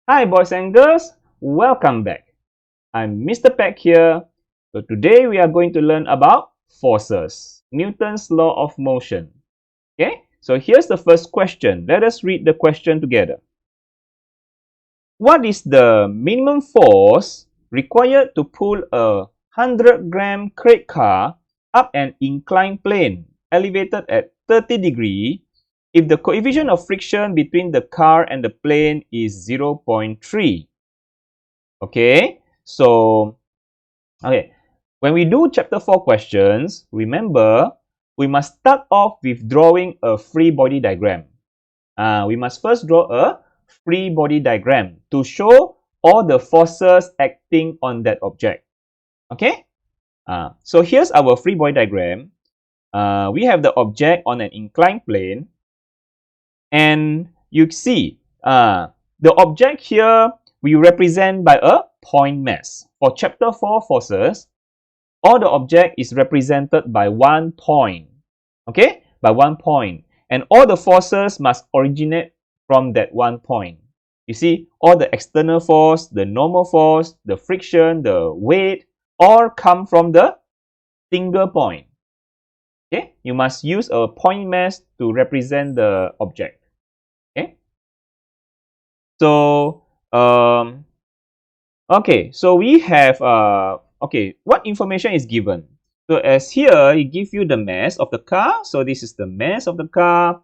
Hi boys and girls, welcome back. I'm Mr. Peck here. So today we are going to learn about forces, Newton's law of motion. Okay, so here's the first question. Let us read the question together. What is the minimum force required to pull a 100-gram crate car up an inclined plane elevated at 30 degrees if the coefficient of friction between the car and the plane is 0.3? Okay, so when we do chapter 4 questions, remember we must start off with drawing a free body diagram. We must first draw a free body diagram to show all the forces acting on that object. Okay, so here's our free body diagram. We have the object on an inclined plane, and you see the object here we represent by a point mass. For chapter 4 forces, all the object is represented by 1 point. Okay, by 1 point. And all the forces must originate from that 1 point. You see, all the external force, the normal force, the friction, the weight, all come from the single point. Okay, you must use a point mass to represent the object. Okay, so okay, so we have okay, what information is given? So as here, it gives you the mass of the car. So this is the mass of the car,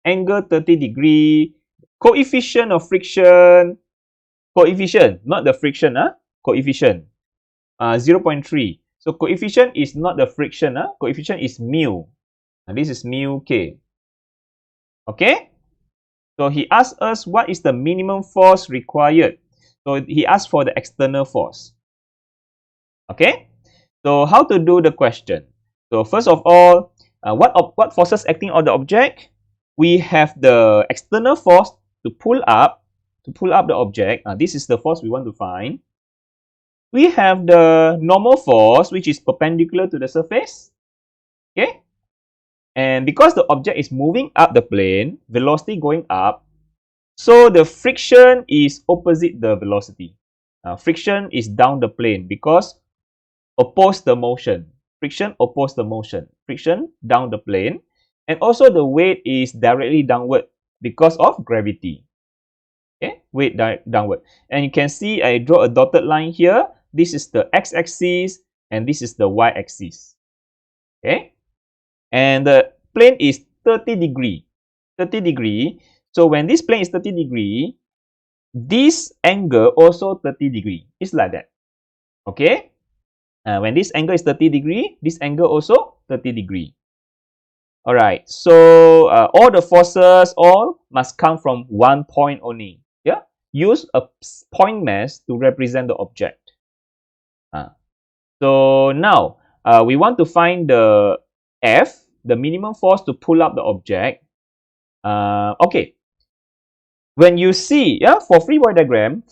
angle 30 degree, coefficient of friction, coefficient, not the friction, coefficient, 0.3. So coefficient is not the friction, coefficient is mu. And this is mu k. Okay? So he asked us what is the minimum force required. So he asked for the external force. Okay? So how to do the question? So first of all, what forces acting on the object? We have the external force to pull up the object. This is the force we want to find. We have the normal force, which is perpendicular to the surface. Okay? And because the object is moving up the plane, velocity going up, so the friction is opposite the velocity. Friction is down the plane because oppose the motion. Friction oppose the motion. Friction down the plane. And also the weight is directly downward because of gravity. Okay, weight downward. And you can see I draw a dotted line here. This is the x-axis and this is the y-axis. Okay, and the plane is 30 degree. 30 degree. So when this plane is 30 degree, this angle also 30 degree. It's like that. Okay. When this angle is 30 degree, this angle also 30 degree. Alright, so all the forces all must come from 1 point only. Yeah, use a point mass to represent the object. So now we want to find the F, the minimum force to pull up the object. Okay, when you see for free body diagram,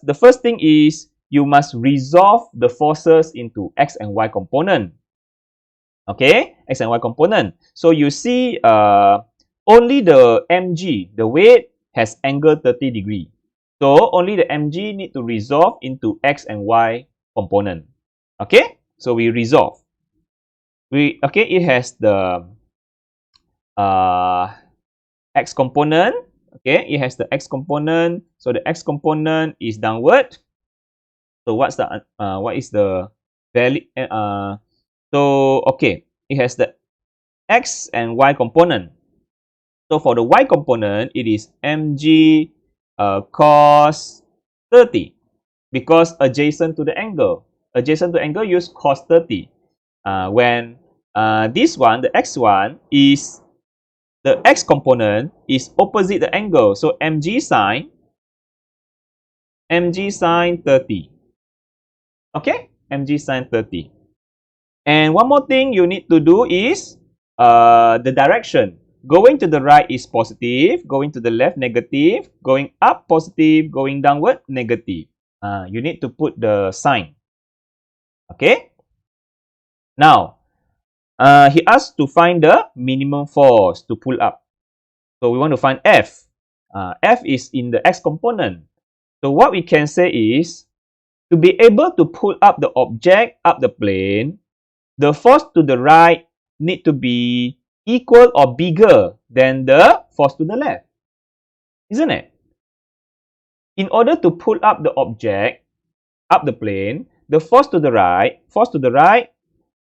the first thing is you must resolve the forces into x and y component. Okay, x and y component. So you see only the mg, the weight, has angle 30 degree. So only the mg need to resolve into x and y component. Okay, so we resolve. It has the x component. Okay, it has the x component. So the x component is downward. So what is the value? So okay, it has the x and y component. So for the y component, it is mg cos 30 because adjacent to the angle. Adjacent to angle, use cos 30. When this one, the x1, is the x component is opposite the angle. So mg sine 30. Okay, mg sine 30. And one more thing you need to do is the direction. Going to the right is positive, going to the left negative, going up positive, going downward negative. You need to put the sign. Okay. Now, he asked to find the minimum force to pull up. So we want to find F. F is in the x component. So what we can say is, to be able to pull up the object up the plane, the force to the right need to be equal or bigger than the force to the left, isn't it? In order to pull up the object up the plane, the force to the right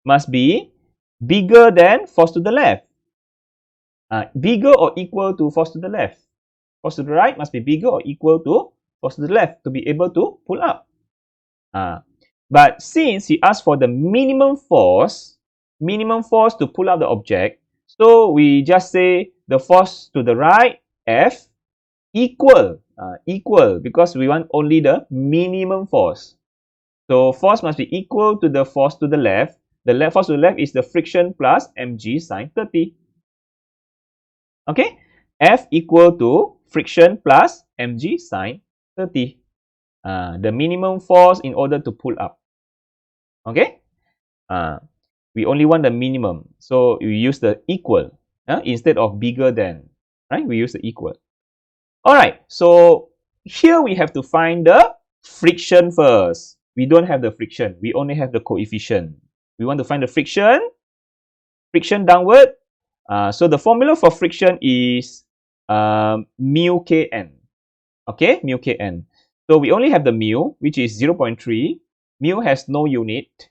must be bigger than force to the left. Bigger or equal to force to the left. Force to the right must be bigger or equal to force to the left to be able to pull up. But since he asked for the minimum force to pull up the object, so we just say the force to the right, F, equal because we want only the minimum force. So force must be equal to the force to the left. The force to the left is the friction plus mg sine 30. Okay, F equal to friction plus mg sine 30. The minimum force in order to pull up. Okay, we only want the minimum, so we use the equal instead of bigger than. Right, we use the equal. All right, so here we have to find the friction first. We don't have the friction, we only have the coefficient. We want to find the friction downward. So the formula for friction is mu kn. Okay, mu kn. So we only have the mu, which is 0.3. Mu has no unit.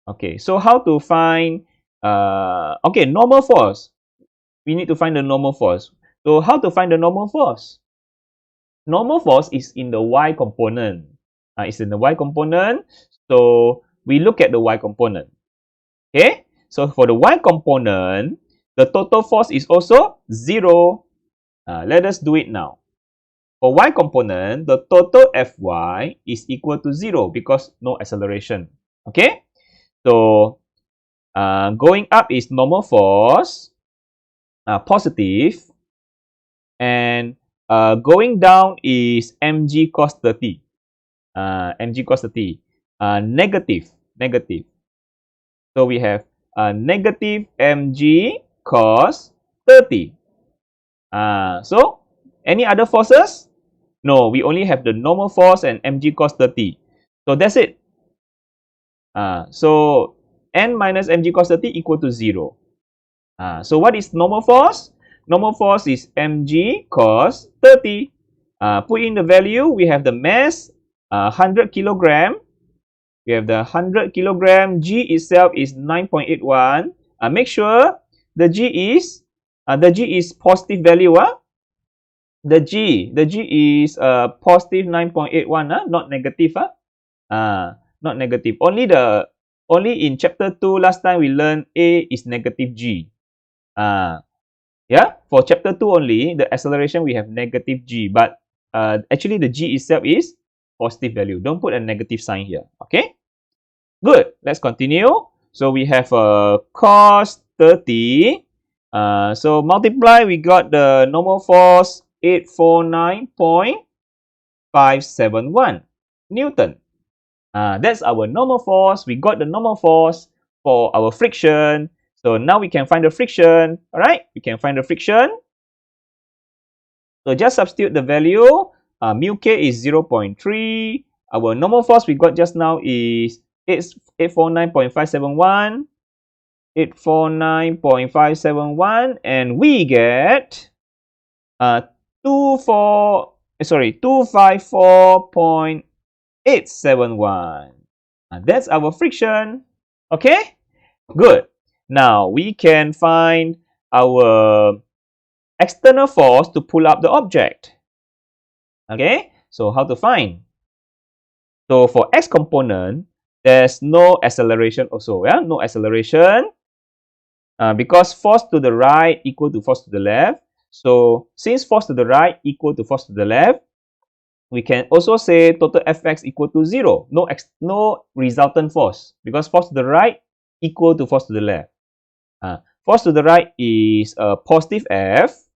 Okay, so how to find normal force? We need to find the normal force. So how to find the normal force? Normal force is in the y component. It's in the y component. So we look at the y component. Okay, so for the y component, the total force is also 0. Let us do it now. For y component, the total Fy is equal to 0 because no acceleration. Okay, so going up is normal force, positive, and going down is mg cos 30. Mg cos 30, negative. So we have negative mg cos 30. So any other forces? No, we only have the normal force and mg cos 30. So that's it. So n minus mg cos 30 equal to 0. So what is normal force? Normal force is mg cos 30. Put in the value, we have the mass, 100 kilogram. We have the 100 kilogram. G itself is 9.81. Make sure the G is positive value. The G is positive 9.81. Not negative. Not negative. Only in chapter 2 last time we learned A is negative G. Yeah, for chapter 2 only, the acceleration we have negative G, but actually the G itself is positive value. Don't put a negative sign here. Okay, good. Let's continue. So we have cos 30. So multiply, we got the normal force 849.571 Newton. That's our normal force. We got the normal force for our friction. So now we can find the friction. All right, we can find the friction. So just substitute the value. Mu k is 0.3. Our normal force we got just now is 849.571. 849.571, and we get 254.871. That's our friction. Okay, good. Now we can find our external force to pull up the object. Okay, so how to find? So for x component, there's no acceleration also. Yeah, no acceleration. Because force to the right equal to force to the left. So since force to the right equal to force to the left, we can also say total Fx equal to 0. No resultant force because force to the right equal to force to the left. Force to the right is positive F.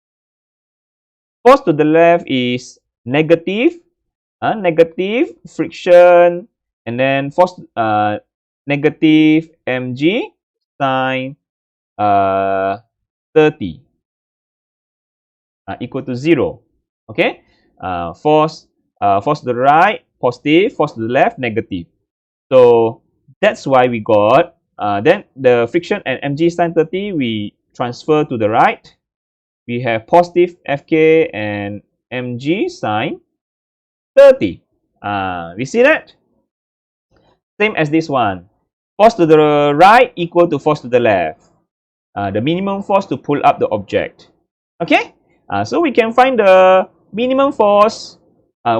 Force to the left is negative. Negative friction, and then force negative mg sine 30 equal to 0. Okay, force Force to the right, positive. Force to the left, negative. So that's why we got, then the friction and mg sine 30, we transfer to the right. We have positive Fk and mg sine 30. We see that? Same as this one. Force to the right equal to force to the left. The minimum force to pull up the object. Okay? So we can find the minimum force.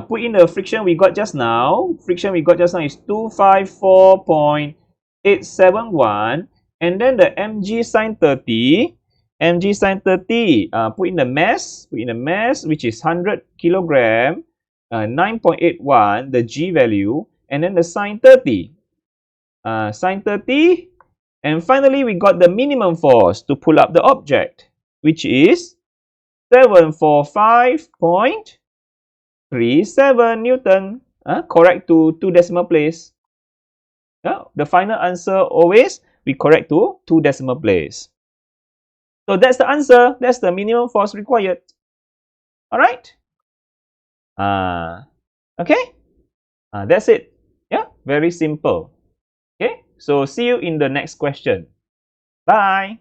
Put in the friction we got just now. Friction we got just now is 254.871. And then the mg sine 30. Mg sine 30. Put in the mass. Put in the mass, which is 100 kilogram. 9.81, the g value. And then the sine 30. Sine 30. And finally, we got the minimum force to pull up the object, which is 745.37 Newton. Correct to 2 decimal place. The final answer always we correct to 2 decimal place. So that's the answer. That's the minimum force required. Alright? Okay? That's it. Yeah, very simple. Okay, so see you in the next question. Bye.